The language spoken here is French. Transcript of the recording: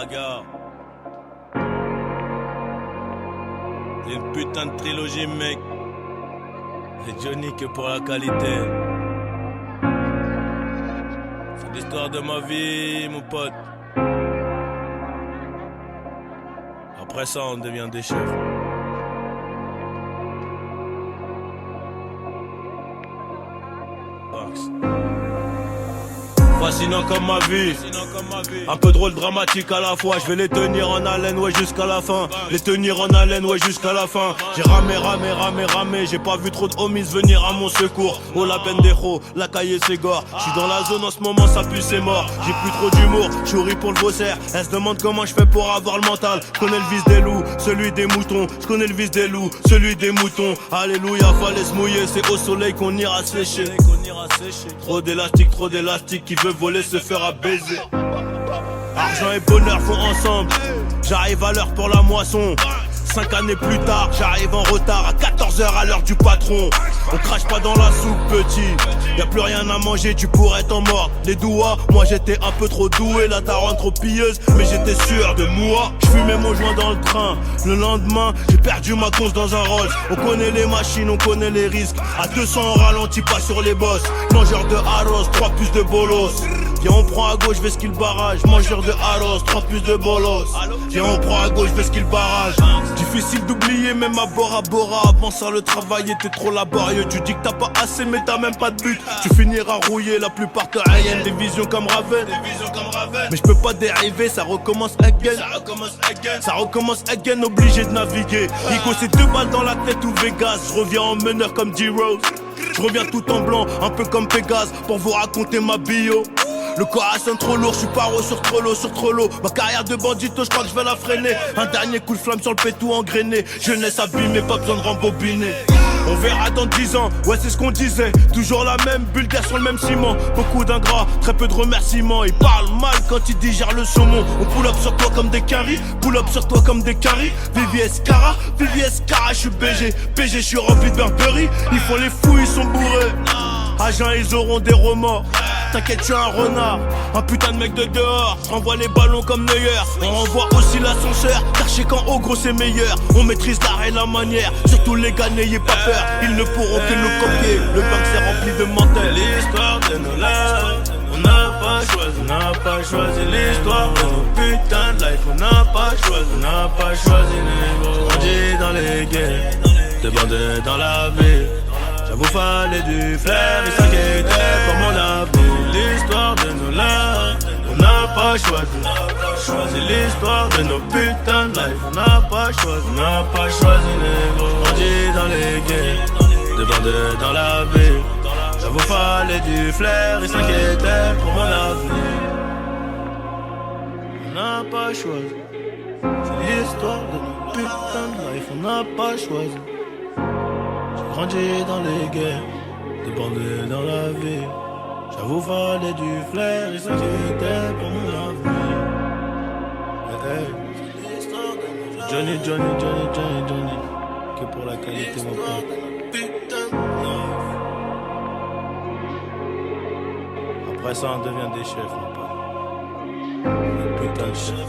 bagarre. C'est une putain de trilogie, mec. C'est Johnny que pour la qualité. C'est l'histoire de ma vie, mon pote. Après ça, on devient des chefs. Fascinant comme ma vie, un peu drôle, dramatique à la fois. Je vais les tenir en haleine, ouais, jusqu'à la fin. Les tenir en haleine, ouais, jusqu'à la fin. J'ai ramé, j'ai pas vu trop de homies venir à mon secours. Oh la pendejo, la cahier c'est gore. J'suis dans la zone en ce moment, ça pue, c'est mort. J'ai plus trop d'humour, j'suis au riz pour le bosser. Elle se demande comment je fais pour avoir le mental. J'connais le vice des loups, celui des moutons. J'connais le vice des loups, celui des moutons. Alléluia, fallait se mouiller, c'est au soleil qu'on ira sécher. Trop d'élastique, qui veut voler se fera baiser. Argent et bonheur vont ensemble. J'arrive à l'heure pour la moisson. 5 années plus tard, j'arrive en retard à 14h à l'heure du patron. On crache pas dans la soupe, petit. Y'a plus rien à manger, tu pourrais t'en mordre les doigts. Moi j'étais un peu trop doué, la daronne trop pilleuse, mais j'étais sûr de moi. J'fumais mon joint dans le train. Le lendemain, j'ai perdu ma conce dans un Rolls. On connaît les machines, on connaît les risques. À 200 on ralentit pas sur les bosses. Mangeur de arroz, 3 plus de bolos. Viens on prend à gauche, vais-ce qu'il barrage. Mangeur de arroz, 3 plus de bolos. Viens on prend à gauche, vais-ce qu'il barrage. Difficile d'oublier même à Bora Bora. Avant ça le travail était trop laborieux. Tu dis que t'as pas assez mais t'as même pas de but. Tu finiras rouillé, la plupart te haïennent. Des visions comme Raven. Mais je peux pas dériver, ça recommence again. Ça recommence again, obligé de naviguer. Rico c'est 2 balles dans la tête ou Vegas. Je reviens en meneur comme D-Rose. Je reviens tout en blanc, un peu comme Pégase. Pour vous raconter ma bio. Le corps sonne trop lourd, je suis paro sur trop l'eau. Ma carrière de bandito, je crois que je vais la freiner. Un dernier coup de flamme sur le pétou engrainé. Jeunesse abîmée, pas besoin de rembobiner. On verra dans 10 ans, ouais c'est ce qu'on disait. Toujours la même vulgaire sur le même ciment. Beaucoup d'ingrats, très peu de remerciements. Ils parlent mal quand ils digèrent le saumon. On pull up sur toi comme des caries, pull up sur toi comme des caries. VVS Cara, je suis BG, je suis rempli de Burberry. Ils font les fous, ils sont bourrés. Agents, ils auront des remords. T'inquiète, tu es un renard, un putain de mec de dehors. Renvoie les ballons comme Neuer. On renvoie aussi l'ascenseur, car je sais qu'en haut gros c'est meilleur. On maîtrise l'art et la manière, surtout les gars n'ayez pas peur. Ils ne pourront que nous copier, le banc s'est rempli de mentales. L'histoire de nos lives, on n'a pas choisi l'histoire de nos putains de life. On n'a pas choisi les gros. Grandi dans les guerres, des bandits dans la ville. J'avoue fallait du flair et s'inquiéter pour mon avenir. L'histoire de nos lives, on n'a pas choisi l'histoire de nos putains de life. On n'a pas choisi les gros. Grandi dans les guerres, des bandits dans la ville. J'avoue fallait du flair et s'inquiéter pour mon avenir. On n'a pas choisi, c'est l'histoire de nos putains de life. On n'a pas choisi. Grandi dans les guerres, des bandits dans la ville. J'avoue fallait du flair et s'inquiéter pour mon avenir. Johnny, que pour la qualité mon pote. Après ça on devient des chefs mon pote. Putain de chef.